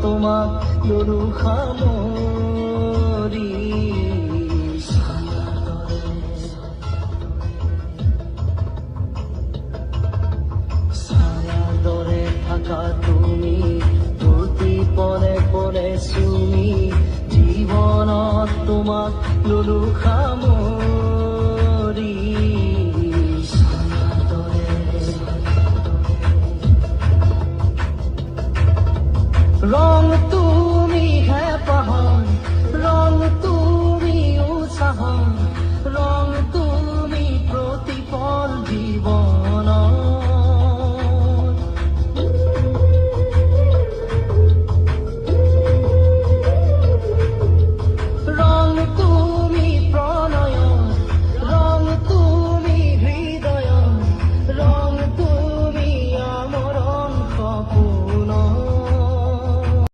তোমাক ললো সামৰি ছায়াৰ দৰে থাকা তুমি প্ৰতি পলে পলে চুমি জীৱনত তোমাক ললো সামৰি ৰং তুমি হে পাহৰ ৰং তুমি উৎসাহ